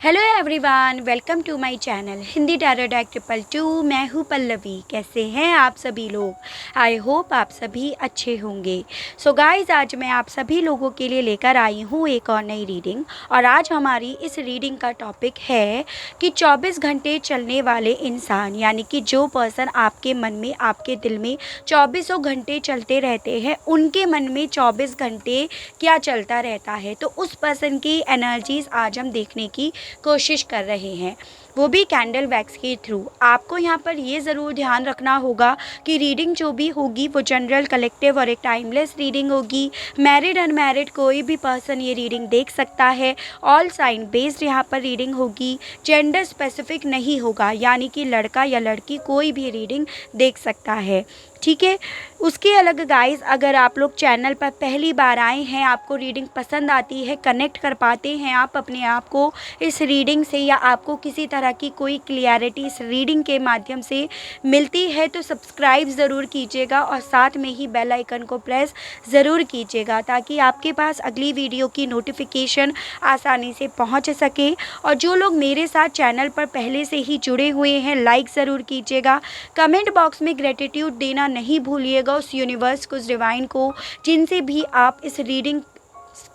Hello everyone, welcome to my channel Hindi tarot deck 222। मैं हूँ पल्लवी। कैसे हैं आप सभी लोग? आई होप आप सभी अच्छे होंगे। सो गाइस, आज मैं आप सभी लोगों के लिए लेकर आई हूँ एक और नई रीडिंग। और आज हमारी इस रीडिंग का टॉपिक है कि 24 घंटे चलने वाले इंसान, यानी कि जो पर्सन आपके मन में, आपके दिल में 24 घंटे चलते रहते हैं, उनके मन में 24 घंटे क्या चलता रहता है। तो उस पर्सन की एनर्जीज आज हम देखने की कोशिश कर रहे हैं, वो भी कैंडल वैक्स के थ्रू। आपको यहाँ पर ये ज़रूर ध्यान रखना होगा कि रीडिंग जो भी होगी वो जनरल, कलेक्टिव और एक टाइमलेस रीडिंग होगी। मैरिड अनमैरिड कोई भी पर्सन ये रीडिंग देख सकता है। ऑल साइन बेस्ड यहाँ पर रीडिंग होगी। जेंडर स्पेसिफिक नहीं होगा, यानी कि लड़का या लड़की कोई भी रीडिंग देख सकता है, ठीक है। उसके अलग गाइस, अगर आप लोग चैनल पर पहली बार आए हैं, आपको रीडिंग पसंद आती है, कनेक्ट कर पाते हैं आप अपने आप को इस रीडिंग से, या आपको किसी तरह की कोई क्लियरिटी इस रीडिंग के माध्यम से मिलती है, तो सब्सक्राइब ज़रूर कीजिएगा और साथ में ही बेल आइकन को प्रेस ज़रूर कीजिएगा, ताकि आपके पास अगली वीडियो की नोटिफिकेशन आसानी से पहुंच सके। और जो लोग मेरे साथ चैनल पर पहले से ही जुड़े हुए हैं, लाइक ज़रूर कीजिएगा। कमेंट बॉक्स में ग्रेटिट्यूड देना नहीं भूलिएगा उस यूनिवर्स को, उस डिवाइन को, जिनसे भी आप इस रीडिंग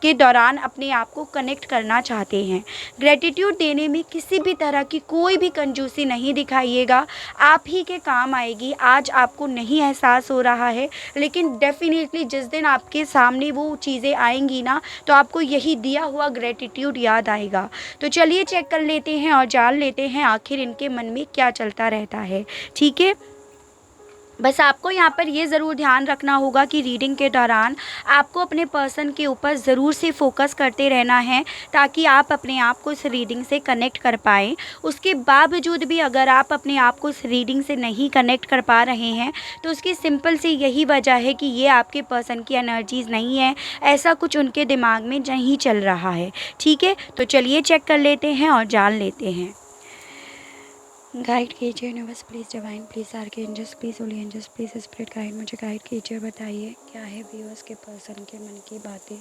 के दौरान अपने आप को कनेक्ट करना चाहते हैं। ग्रेटिट्यूड देने में किसी भी तरह की कोई भी कंजूसी नहीं दिखाइएगा, आप ही के काम आएगी। आज आपको नहीं एहसास हो रहा है, लेकिन डेफिनेटली जिस दिन आपके सामने वो चीज़ें आएंगी ना, तो आपको यही दिया हुआ ग्रेटिट्यूड याद आएगा। तो चलिए चेक कर लेते हैं और जान लेते हैं आखिर इनके मन में क्या चलता रहता है, ठीक है। बस आपको यहाँ पर ये ज़रूर ध्यान रखना होगा कि रीडिंग के दौरान आपको अपने पर्सन के ऊपर ज़रूर से फोकस करते रहना है, ताकि आप अपने आप को इस रीडिंग से कनेक्ट कर पाएँ। उसके बावजूद भी अगर आप अपने आप को इस रीडिंग से नहीं कनेक्ट कर पा रहे हैं, तो उसकी सिंपल सी यही वजह है कि ये आपके पर्सन की एनर्जीज़ नहीं है, ऐसा कुछ उनके दिमाग में नहीं चल रहा है, ठीक है। तो चलिए चेक कर लेते हैं और जान लेते हैं। गाइड कीजिए universe please, divine please, archangels please, holy angels please, spirit guide, मुझे गाइड कीजिए। बताइए क्या है व्यूअर्स के पर्सन के मन की बातें।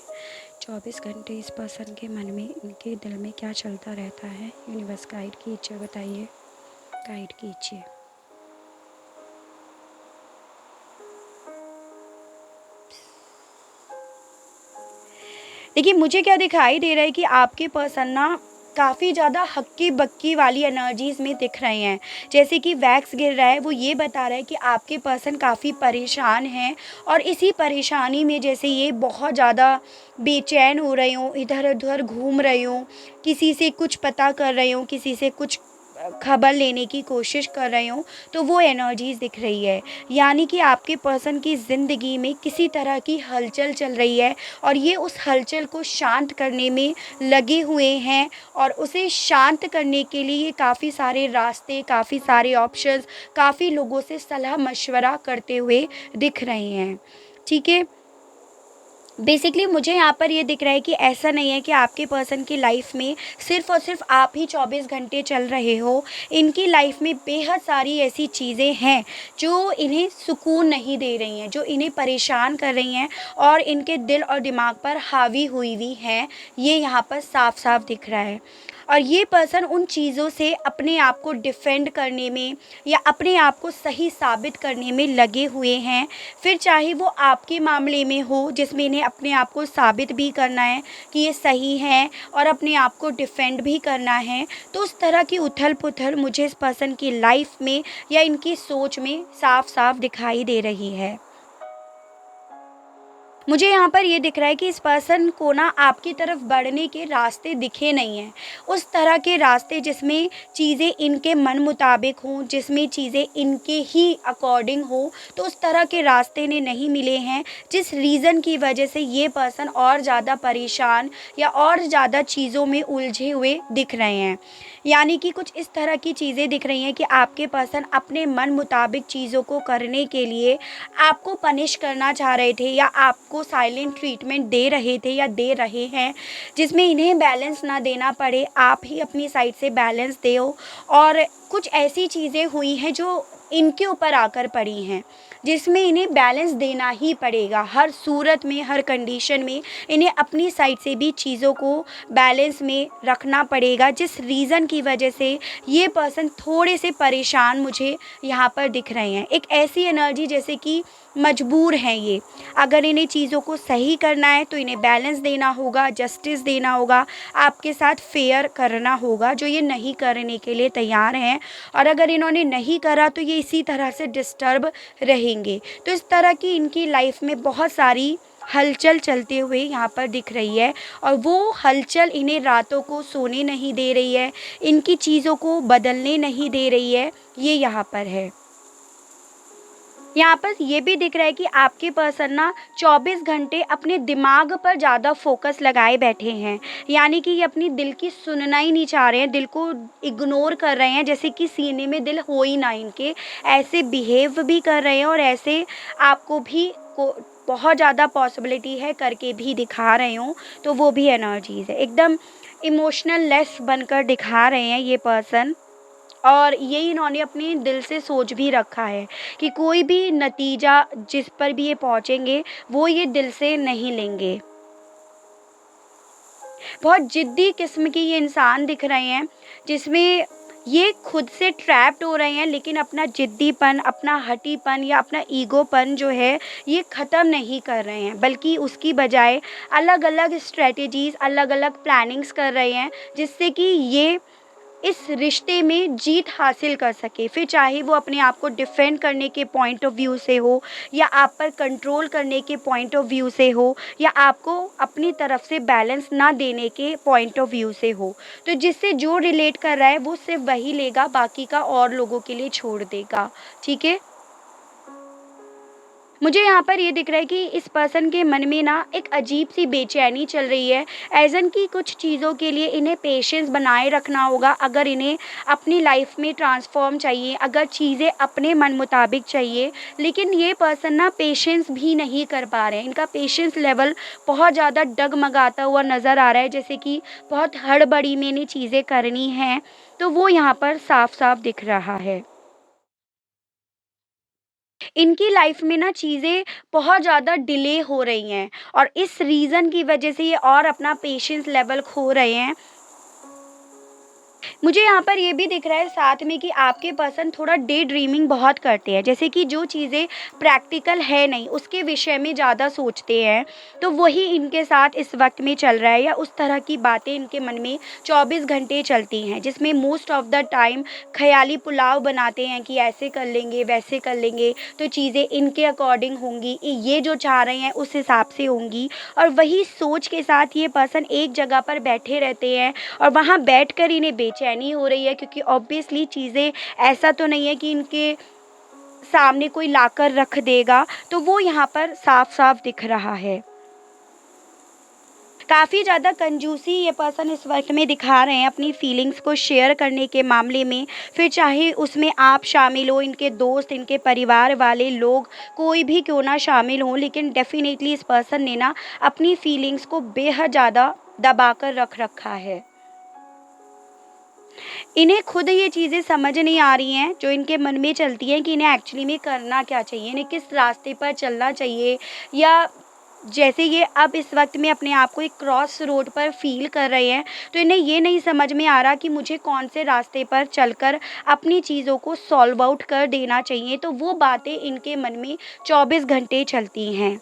24 घंटे इस पर्सन के मन में, इनके दिल में क्या चलता रहता है। यूनिवर्स गाइड कीजिए, बताइए, गाइड कीजिए। देखिए, मुझे क्या दिखाई दे रहा है कि आपके पर्सन ना काफ़ी ज़्यादा हक्की बक्की वाली एनर्जीज़ में दिख रहे हैं। जैसे कि वैक्स गिर रहा है, वो ये बता रहा है कि आपके पर्सन काफ़ी परेशान हैं, और इसी परेशानी में जैसे ये बहुत ज़्यादा बेचैन हो रहे हों, इधर उधर घूम रहे हों, किसी से कुछ पता कर रहे हों, किसी से कुछ खबर लेने की कोशिश कर रहे हों, तो वो एनर्जीज़ दिख रही है। यानी कि आपके पर्सन की ज़िंदगी में किसी तरह की हलचल चल रही है, और ये उस हलचल को शांत करने में लगे हुए हैं, और उसे शांत करने के लिए काफ़ी सारे रास्ते, काफ़ी सारे ऑप्शंस, काफ़ी लोगों से सलाह मशवरा करते हुए दिख रहे हैं, ठीक है। बेसिकली मुझे यहाँ पर ये दिख रहा है कि ऐसा नहीं है कि आपके पर्सन की लाइफ में सिर्फ़ और सिर्फ आप ही 24 घंटे चल रहे हो। इनकी लाइफ में बेहद सारी ऐसी चीज़ें हैं जो इन्हें सुकून नहीं दे रही हैं, जो इन्हें परेशान कर रही हैं और इनके दिल और दिमाग पर हावी हुई हैं। ये यहाँ पर साफ साफ दिख रहा है। और ये पर्सन उन चीज़ों से अपने आप को डिफेंड करने में, या अपने आप को सही साबित करने में लगे हुए हैं। फिर चाहे वो आपके मामले में हो, जिसमें इन्हें अपने आप को साबित भी करना है कि ये सही है, और अपने आप को डिफेंड भी करना है। तो उस तरह की उथल पुथल मुझे इस पर्सन की लाइफ में या इनकी सोच में साफ साफ दिखाई दे रही है। मुझे यहाँ पर ये दिख रहा है कि इस पर्सन को ना आपकी तरफ बढ़ने के रास्ते दिखे नहीं हैं। उस तरह के रास्ते जिसमें चीज़ें इनके मन मुताबिक हों, जिसमें चीज़ें इनके ही अकॉर्डिंग हो, तो उस तरह के रास्ते इन्हें नहीं मिले हैं, जिस रीज़न की वजह से ये पर्सन और ज़्यादा परेशान या और ज़्यादा चीज़ों में उलझे हुए दिख रहे हैं। यानी कि कुछ इस तरह की चीज़ें दिख रही हैं कि आपके पर्सन अपने मन मुताबिक चीज़ों को करने के लिए आपको पनिश करना चाह रहे थे, या आपको साइलेंट ट्रीटमेंट दे रहे थे या दे रहे हैं, जिसमें इन्हें बैलेंस ना देना पड़े, आप ही अपनी साइड से बैलेंस दो। और कुछ ऐसी चीज़ें हुई हैं जो इनके ऊपर आकर पड़ी हैं, जिसमें इन्हें बैलेंस देना ही पड़ेगा। हर सूरत में, हर कंडीशन में इन्हें अपनी साइड से भी चीज़ों को बैलेंस में रखना पड़ेगा, जिस रीज़न की वजह से ये पर्सन थोड़े से परेशान मुझे यहाँ पर दिख रहे हैं। एक ऐसी एनर्जी जैसे कि मजबूर हैं ये। अगर इन्हें चीज़ों को सही करना है तो इन्हें बैलेंस देना होगा, जस्टिस देना होगा, आपके साथ फेयर करना होगा, जो ये नहीं करने के लिए तैयार हैं। और अगर इन्होंने नहीं करा तो ये इसी तरह से डिस्टर्ब रहेंगे। तो इस तरह की इनकी लाइफ में बहुत सारी हलचल चलते हुए यहाँ पर दिख रही है, और वो हलचल इन्हें रातों को सोने नहीं दे रही है, इनकी चीज़ों को बदलने नहीं दे रही है। ये यहाँ पर है। यहाँ पर ये भी दिख रहा है कि आपके पर्सन ना 24 घंटे अपने दिमाग पर ज़्यादा फोकस लगाए बैठे हैं, यानी कि ये अपनी दिल की सुनना ही नहीं चाह रहे हैं, दिल को इग्नोर कर रहे हैं, जैसे कि सीने में दिल हो ही ना इनके, ऐसे बिहेव भी कर रहे हैं। और ऐसे आपको भी को बहुत ज़्यादा पॉसिबिलिटी है करके भी दिखा रहे हों, तो वो भी एनर्जीज़ है। एकदम इमोशनल लेस बनकर दिखा रहे हैं ये पर्सन। और ये इन्होंने अपने दिल से सोच भी रखा है कि कोई भी नतीजा जिस पर भी ये पहुँचेंगे वो ये दिल से नहीं लेंगे। बहुत ज़िद्दी किस्म के ये इंसान दिख रहे हैं, जिसमें ये खुद से ट्रैप्ड हो रहे हैं, लेकिन अपना ज़िद्दीपन, अपना हठीपन या अपना ईगोपन जो है ये ख़त्म नहीं कर रहे हैं, बल्कि उसकी बजाय अलग अलग स्ट्रेटजीज़, अलग अलग प्लानिंग्स कर रहे हैं, जिससे कि ये इस रिश्ते में जीत हासिल कर सके। फिर चाहे वो अपने आप को डिफेंड करने के पॉइंट ऑफ व्यू से हो, या आप पर कंट्रोल करने के पॉइंट ऑफ व्यू से हो, या आपको अपनी तरफ से बैलेंस ना देने के पॉइंट ऑफ व्यू से हो। तो जिससे जो रिलेट कर रहा है वो सिर्फ वही लेगा, बाकी का और लोगों के लिए छोड़ देगा। ठीक है। मुझे यहाँ पर ये दिख रहा है कि इस पर्सन के मन में ना एक अजीब सी बेचैनी चल रही है, एज़न की कुछ चीज़ों के लिए इन्हें पेशेंस बनाए रखना होगा। अगर इन्हें अपनी लाइफ में ट्रांसफॉर्म चाहिए, अगर चीज़ें अपने मन मुताबिक चाहिए, लेकिन ये पर्सन ना पेशेंस भी नहीं कर पा रहे हैं। इनका पेशेंस लेवल बहुत ज़्यादा डगमगाता हुआ नज़र आ रहा है, जैसे कि बहुत हड़बड़ी में इन्हें चीज़ें करनी हैं, तो वो यहाँ पर साफ साफ दिख रहा है। इनकी लाइफ में ना चीज़ें बहुत ज़्यादा डिले हो रही हैं, और इस रीज़न की वजह से ये और अपना पेशेंस लेवल खो रहे हैं। मुझे यहाँ पर ये भी दिख रहा है साथ में कि आपके पर्सन थोड़ा डे ड्रीमिंग बहुत करते हैं, जैसे कि जो चीज़ें प्रैक्टिकल है नहीं उसके विषय में ज़्यादा सोचते हैं, तो वही इनके साथ इस वक्त में चल रहा है, या उस तरह की बातें इनके मन में 24 घंटे चलती हैं, जिसमें मोस्ट ऑफ द टाइम ख़याली पुलाव बनाते हैं कि ऐसे कर लेंगे, वैसे कर लेंगे, तो चीज़ें इनके अकॉर्डिंग होंगी, ये जो चाह रहे हैं उस हिसाब से होंगी। और वही सोच के साथ ये पर्सन एक जगह पर बैठे रहते हैं, और वहाँ बैठकर इन्हें बेचैनी हो रही है, क्योंकि ऑब्वियसली चीज़ें ऐसा तो नहीं है कि इनके सामने कोई लाकर रख देगा, तो वो यहाँ पर साफ-साफ दिख रहा है। काफ़ी ज़्यादा कंजूसी ये पर्सन इस वक़्त में दिखा रहे हैं अपनी फीलिंग्स को शेयर करने के मामले में, फिर चाहे उसमें आप शामिल हो, इनके दोस्त, इनके परिवार वाले लोग, कोई भी क्यों ना शामिल हों, लेकिन डेफ़िनेटली इस पर्सन ने ना अपनी फीलिंग्स को बेहद ज़्यादा दबा कर रख रखा है। इन्हें खुद ये चीज़ें समझ नहीं आ रही हैं, जो इनके मन में चलती हैं कि इन्हें एक्चुअली में करना क्या चाहिए, इन्हें किस रास्ते पर चलना चाहिए, या जैसे ये अब इस वक़्त में अपने आप को एक क्रॉस रोड पर फ़ील कर रहे हैं, तो इन्हें ये नहीं समझ में आ रहा कि मुझे कौन से रास्ते पर चलकर अपनी चीज़ों को सॉल्व आउट कर देना चाहिए, तो वो बातें इनके मन में 24 घंटे चलती हैं।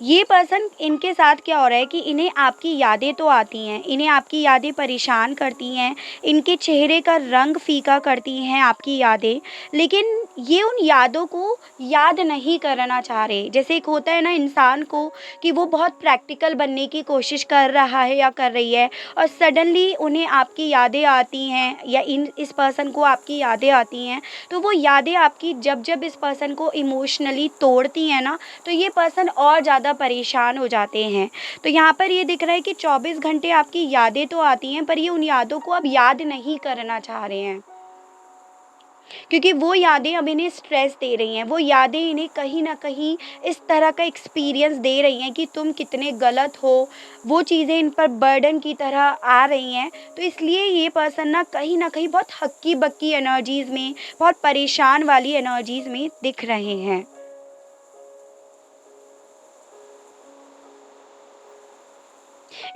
ये पर्सन इनके साथ क्या हो रहा है कि इन्हें आपकी यादें तो आती हैं, इन्हें आपकी यादें परेशान करती हैं, इनके चेहरे का रंग फ़ीका करती हैं आपकी यादें, लेकिन ये उन यादों को याद नहीं करना चाह रहे। जैसे एक होता है ना इंसान को कि वो बहुत प्रैक्टिकल बनने की कोशिश कर रहा है या कर रही है, और सडनली उन्हें आपकी यादें आती हैं, या इस पर्सन को आपकी यादें आती हैं, तो वो यादें आपकी जब इस पर्सन को इमोशनली तोड़ती हैं ना, तो ये पर्सन और ज़्यादा परेशान हो जाते हैं। तो यहाँ पर ये दिख रहा है कि 24 घंटे आपकी यादें तो आती हैं, पर ये उन यादों को अब याद नहीं करना चाह रहे हैं। क्योंकि वो यादें अब इन्हें स्ट्रेस दे रही हैं, वो यादें इन्हें कहीं न कहीं इस तरह का एक्सपीरियंस दे रही हैं कि तुम कितने गलत हो, वो चीज़ें इन पर बर्डन की तरह आ रही हैं। तो इसलिए ये पर्सन ना कहीं न कहीं बहुत हक्की-बक्की एनर्जीज़ में, बहुत परेशान वाली एनर्जीज़ में दिख रहे हैं।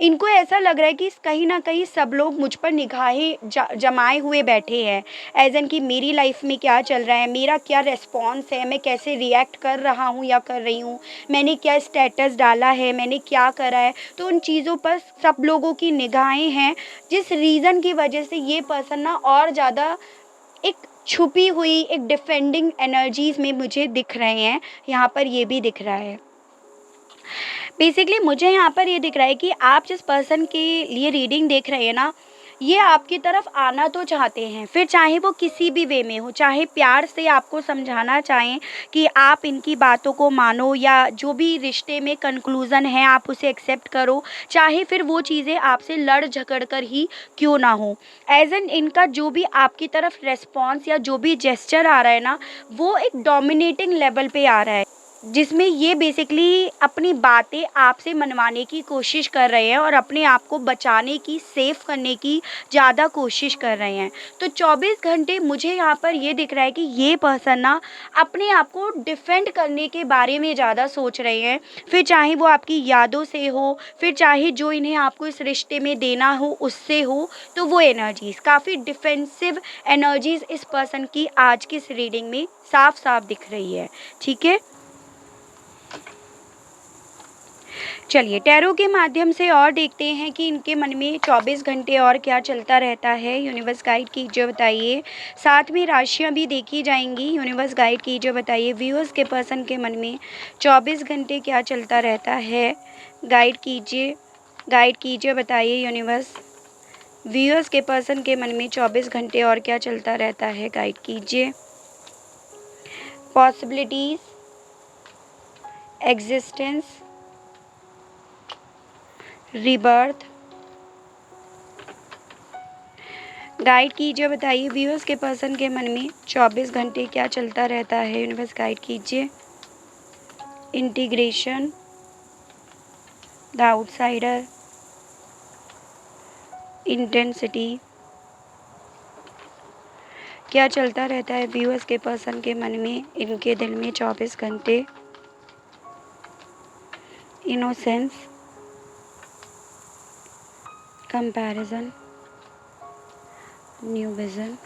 इनको ऐसा लग रहा है कि कहीं न कहीं सब लोग मुझ पर निगाहें जमाए हुए बैठे हैं, ऐज़ एन कि मेरी लाइफ़ में क्या चल रहा है, मेरा क्या रिस्पॉन्स है, मैं कैसे रिएक्ट कर रहा हूँ या कर रही हूँ, मैंने क्या स्टेटस डाला है, मैंने क्या करा है। तो उन चीज़ों पर सब लोगों की निगाहें हैं, जिस रीज़न की वजह से ये पर्सन ना और ज़्यादा एक छुपी हुई एक डिफेंडिंग एनर्जीज़ में मुझे दिख रहे हैं, यहाँ पर ये भी दिख रहा है। बेसिकली मुझे यहाँ पर ये दिख रहा है कि आप जिस पर्सन के लिए रीडिंग देख रहे हैं ना, ये आपकी तरफ आना तो चाहते हैं, फिर चाहे वो किसी भी वे में हो, चाहे प्यार से आपको समझाना चाहें कि आप इनकी बातों को मानो या जो भी रिश्ते में कंक्लूज़न है आप उसे एक्सेप्ट करो, चाहे फिर वो चीज़ें आपसे लड़ झगड़ कर ही क्यों ना हो। एज़ एन इनका जो भी आपकी तरफ रिस्पॉन्स या जो भी जेस्चर आ रहा है ना, वो एक डोमिनेटिंग लेवल पे आ रहा है, जिसमें ये बेसिकली अपनी बातें आपसे मनवाने की कोशिश कर रहे हैं और अपने आप को बचाने की, सेव करने की ज़्यादा कोशिश कर रहे हैं। तो 24 घंटे मुझे यहाँ पर ये दिख रहा है कि ये पर्सन ना अपने आप को डिफेंड करने के बारे में ज़्यादा सोच रहे हैं। फिर चाहे वो आपकी यादों से हो, फिर चाहे जो इन्हें आपको इस रिश्ते में देना हो उससे हो, तो वो एनर्जीज़ काफ़ी डिफेंसिव एनर्जीज़ इस पर्सन की आज की इस रीडिंग में साफ-साफ दिख रही है। ठीक है? चलिए टैरो के माध्यम से और देखते हैं कि इनके मन में 24 घंटे और क्या चलता रहता है। यूनिवर्स गाइड कीजिए, बताइए। साथ में राशियां भी देखी जाएंगी। यूनिवर्स गाइड कीजिए, बताइए व्यूअर्स के पर्सन के मन में 24 घंटे क्या चलता रहता है। गाइड कीजिए, बताइए यूनिवर्स। व्यूअर्स के पर्सन के मन में 24 घंटे और क्या चलता रहता है, गाइड कीजिए। Possibilities, existence, rebirth. गाइड कीजिए, बताइए व्यूअर्स के पर्सन के मन में 24 घंटे क्या चलता रहता है। यूनिवर्स गाइड कीजिए। Integration, the outsider, intensity. क्या चलता रहता है व्यूअर्स के पर्सन के मन में, इनके दिल में 24 घंटे। Innocence, comparison, new vision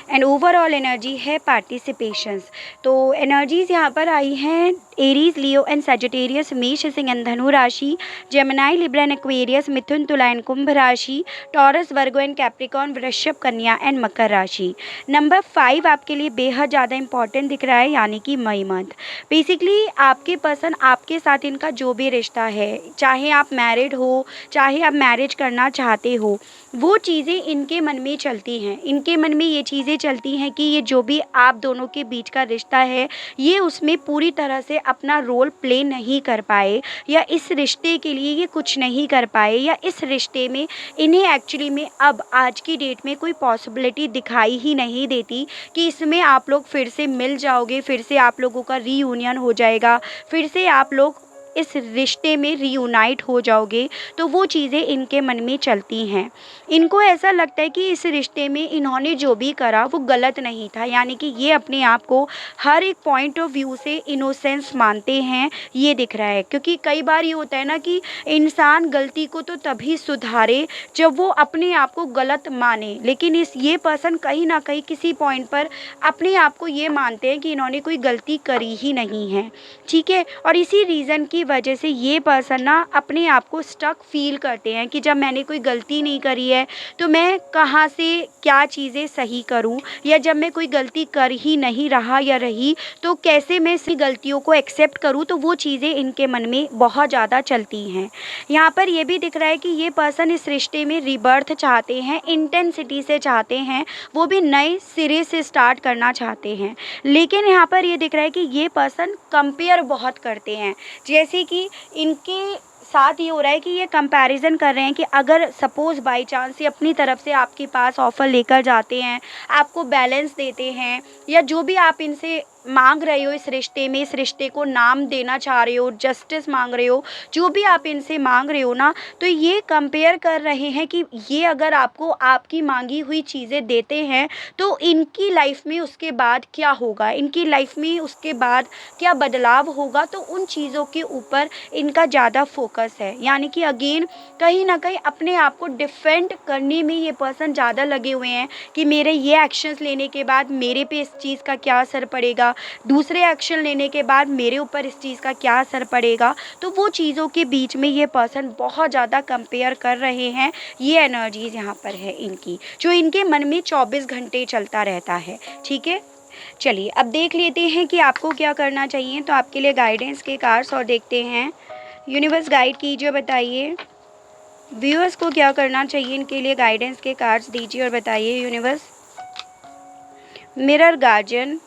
and overall energy है पार्टिसिपेशंस। तो एनर्जीज़ यहाँ पर आई हैं एरीज, लियो एंड सजिटेरियस, मेष, सिंह एंड धनु राशि, जेमिनाई, लिब्रा एंड एक्वेरियस, मिथुन, तुला एंड कुंभ राशि, टॉरस, वर्गो एंड कैप्रिकॉर्न, वृषभ, कन्या एंड मकर राशि। नंबर 5 आपके लिए बेहद ज़्यादा इंपॉर्टेंट दिख रहा है, यानी कि मई मंथ। बेसिकली आपके पर्सन, आपके साथ इनका जो भी रिश्ता है, चाहे आप मैरिड हो, चाहे आप मैरिज करना चाहते हो, वो चीज़ें इनके मन में चलती हैं। इनके मन में ये चीज़ें चलती हैं कि ये जो भी आप दोनों के बीच का रिश्ता है, ये उसमें पूरी तरह से अपना रोल प्ले नहीं कर पाए, या इस रिश्ते के लिए ये कुछ नहीं कर पाए, या इस रिश्ते में इन्हें एक्चुअली में अब आज की डेट में कोई पॉसिबिलिटी दिखाई ही नहीं देती कि इसमें आप लोग फिर से मिल जाओगे, फिर से आप लोगों का रीयूनियन हो जाएगा, फिर से आप लोग इस रिश्ते में रीयूनाइट हो जाओगे। तो वो चीज़ें इनके मन में चलती हैं। इनको ऐसा लगता है कि इस रिश्ते में इन्होंने जो भी करा वो गलत नहीं था, यानी कि ये अपने आप को हर एक पॉइंट ऑफ व्यू से इनोसेंस मानते हैं, ये दिख रहा है। क्योंकि कई बार ये होता है ना कि इंसान गलती को तो तभी सुधारे जब वो अपने आप को गलत माने, लेकिन ये पर्सन कहीं ना कहीं किसी पॉइंट पर अपने आप को ये मानते हैं कि इन्होंने कोई गलती करी ही नहीं है। ठीक है, और इसी रीज़न की वजह से ये पर्सन ना अपने आप को स्टक फील करते हैं कि जब मैंने कोई गलती नहीं करी है तो मैं कहाँ से क्या चीज़ें सही करूं, या जब मैं कोई गलती कर ही नहीं रहा या रही तो कैसे मैं इसी गलतियों को एक्सेप्ट करूं। तो वो चीज़ें इनके मन में बहुत ज़्यादा चलती हैं। यहाँ पर ये भी दिख रहा है कि ये पर्सन इस रिश्ते में रिबर्थ चाहते हैं, इंटेंसिटी से चाहते हैं, वो भी नए सिरे से स्टार्ट करना चाहते हैं। लेकिन यहाँ पर ये दिख रहा है कि ये पर्सन कंपेयर बहुत करते हैं, जैसे कि इनके साथ ये हो रहा है कि ये कंपैरिजन कर रहे हैं कि अगर सपोज़ बाय चांस ये अपनी तरफ से आपके पास ऑफ़र लेकर जाते हैं, आपको बैलेंस देते हैं, या जो भी आप इनसे माँग रहे हो इस रिश्ते में, इस रिश्ते को नाम देना चाह रहे हो, जस्टिस माँग रहे हो, जो भी आप इनसे माँग रहे हो ना, तो ये कंपेयर कर रहे हैं कि ये अगर आपको आपकी माँगी हुई चीज़ें देते हैं, तो इनकी लाइफ़ में उसके बाद क्या होगा, इनकी लाइफ़ में उसके बाद क्या बदलाव होगा, तो उन चीज़ों के ऊपर इनका ज़्यादा फ़ोकस है। यानी कि अगेन कहीं न कहीं अपने आप को डिफेंड करने में ये पर्सन ज़्यादा लगे हुए हैं कि मेरे ये एक्शंस लेने के बाद मेरे पे इस चीज़ का क्या असर पड़ेगा, दूसरे एक्शन लेने के बाद मेरे ऊपर इस चीज़ का क्या असर पड़ेगा। तो वो चीज़ों के बीच में ये पर्सन बहुत ज़्यादा कंपेयर कर रहे हैं। ये एनर्जीज़ यहाँ पर है इनकी, जो इनके मन में 24 घंटे चलता रहता है। ठीक है, चलिए अब देख लेते हैं कि आपको क्या करना चाहिए। तो आपके लिए गाइडेंस के कार्ड्स और देखते हैं। यूनिवर्स गाइड कीजिए, बताइए व्यूअर्स को क्या करना चाहिए, इनके लिए गाइडेंस के कार्ड्स दीजिए और बताइए universe. Mirror guardian,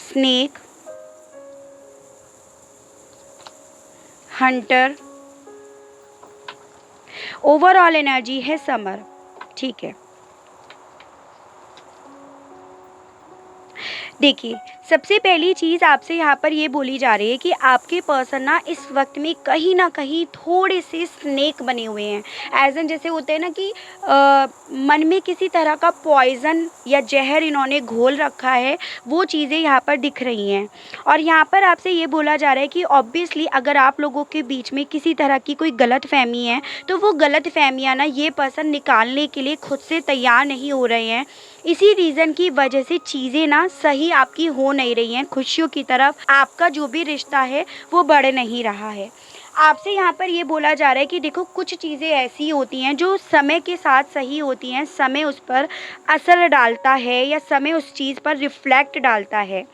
snake, Hunter, overall energy है समर। ठीक है, देखिए सबसे पहली चीज़ आपसे यहाँ पर ये बोली जा रही है कि आपके पर्सन ना इस वक्त में कहीं ना कहीं थोड़े से स्नेक बने हुए हैं। एज एन जैसे होते हैं ना कि मन में किसी तरह का पॉइज़न या जहर इन्होंने घोल रखा है, वो चीज़ें यहाँ पर दिख रही हैं। और यहाँ पर आपसे ये बोला जा रहा है कि ऑब्वियसली अगर आप लोगों के बीच में किसी तरह की कोई गलत फहमी है, तो वो गलत फहमियाँ ना ये पर्सन निकालने के लिए खुद से तैयार नहीं हो रहे हैं। इसी रीज़न की वजह से चीज़ें ना सही आपकी हो नहीं रही हैं, खुशियों की तरफ आपका जो भी रिश्ता है वो बढ़ नहीं रहा है। आपसे यहाँ पर ये बोला जा रहा है कि देखो कुछ चीज़ें ऐसी होती हैं जो समय के साथ सही होती हैं, समय उस पर असर डालता है या समय उस चीज़ पर रिफ्लेक्ट डालता है।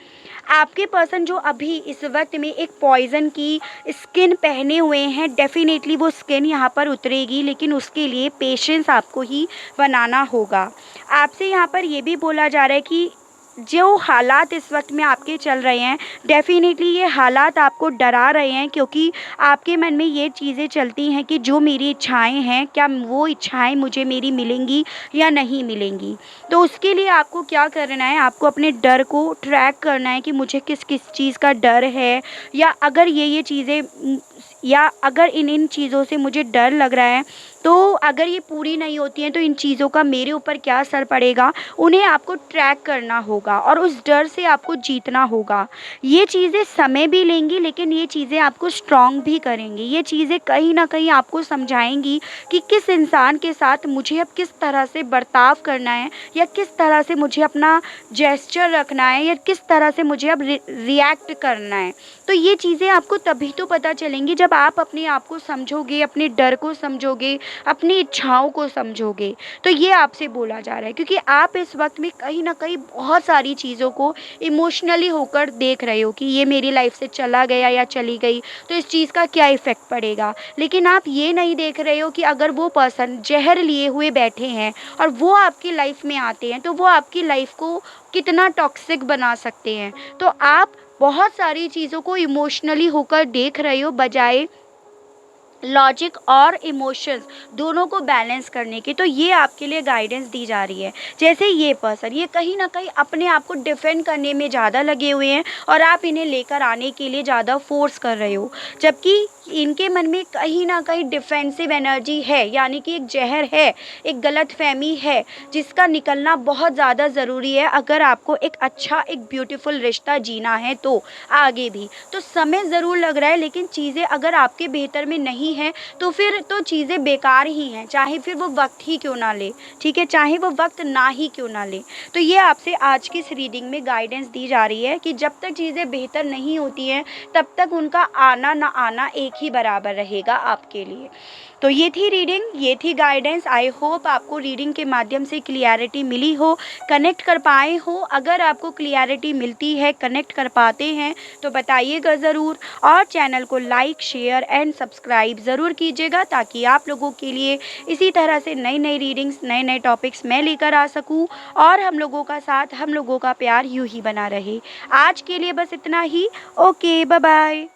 आपके पर्सन जो अभी इस वक्त में एक पॉइज़न की स्किन पहने हुए हैं, डेफिनेटली वो स्किन यहाँ पर उतरेगी, लेकिन उसके लिए पेशेंस आपको ही बनाना होगा। आपसे यहाँ पर ये भी बोला जा रहा है कि जो हालात इस वक्त में आपके चल रहे हैं, डेफ़िनेटली ये हालात आपको डरा रहे हैं, क्योंकि आपके मन में ये चीज़ें चलती हैं कि जो मेरी इच्छाएं हैं, क्या वो इच्छाएं मुझे मेरी मिलेंगी या नहीं मिलेंगी। तो उसके लिए आपको क्या करना है, आपको अपने डर को ट्रैक करना है कि मुझे किस किस चीज़ का डर है, या अगर ये चीज़ें या अगर इन चीज़ों से मुझे डर लग रहा है, तो अगर ये पूरी नहीं होती हैं तो इन चीज़ों का मेरे ऊपर क्या असर पड़ेगा, उन्हें आपको ट्रैक करना होगा और उस डर से आपको जीतना होगा। ये चीज़ें समय भी लेंगी, लेकिन ये चीज़ें आपको स्ट्रॉन्ग भी करेंगी। ये चीज़ें कहीं न कहीं आपको समझाएँगी कि किस इंसान के साथ मुझे अब किस तरह से बर्ताव करना है, या किस तरह से मुझे अपना जेस्चर रखना है, या किस तरह से मुझे अब रिएक्ट करना है। तो ये चीज़ें आपको तभी तो पता चलेंगी जब आप अपने आप को समझोगे, अपने डर को समझोगे, अपनी इच्छाओं को समझोगे। तो ये आपसे बोला जा रहा है, क्योंकि आप इस वक्त में कहीं ना कहीं बहुत सारी चीज़ों को इमोशनली होकर देख रहे हो कि ये मेरी लाइफ से चला गया या चली गई तो इस चीज़ का क्या इफ़ेक्ट पड़ेगा। लेकिन आप ये नहीं देख रहे हो कि अगर वो पर्सन जहर लिए हुए बैठे हैं और वो आपकी लाइफ में आते हैं, तो वो आपकी लाइफ को कितना टॉक्सिक बना सकते हैं। तो आप बहुत सारी चीज़ों को इमोशनली होकर देख रहे हो, बजाय लॉजिक और इमोशंस दोनों को बैलेंस करने की। तो ये आपके लिए गाइडेंस दी जा रही है। जैसे ये पर्सन ये कहीं ना कहीं अपने आप को डिफेंड करने में ज़्यादा लगे हुए हैं और आप इन्हें लेकर आने के लिए ज़्यादा फोर्स कर रहे हो, जबकि इनके मन में कहीं ना कहीं डिफेंसिव एनर्जी है, यानी कि एक जहर है, एक गलत फहमी है, जिसका निकलना बहुत ज़्यादा ज़रूरी है अगर आपको एक अच्छा, एक ब्यूटीफुल रिश्ता जीना है। तो आगे भी तो समय ज़रूर लग रहा है, लेकिन चीज़ें अगर आपके बेहतर में नहीं है तो फिर तो चीज़ें बेकार ही हैं, चाहे फिर वो वक्त ही क्यों ना ले। ठीक है, चाहे वो वक्त ना ही क्यों ना ले। तो ये आपसे आज की इस रीडिंग में गाइडेंस दी जा रही है कि जब तक चीज़ें बेहतर नहीं होती हैं, तब तक उनका आना ना आना एक ही बराबर रहेगा आपके लिए। तो ये थी रीडिंग, ये थी गाइडेंस। आई होप आपको रीडिंग के माध्यम से क्लियरिटी मिली हो, कनेक्ट कर पाए हो। अगर आपको क्लियरिटी मिलती है, कनेक्ट कर पाते हैं, तो बताइएगा ज़रूर, और चैनल को लाइक, शेयर एंड सब्सक्राइब ज़रूर कीजिएगा, ताकि आप लोगों के लिए इसी तरह से नई नई रीडिंग्स, नए नए टॉपिक्स मैं लेकर आ सकूं, और हम लोगों का साथ, हम लोगों का प्यार यूं ही बना रहे। आज के लिए बस इतना ही। Okay, bye bye.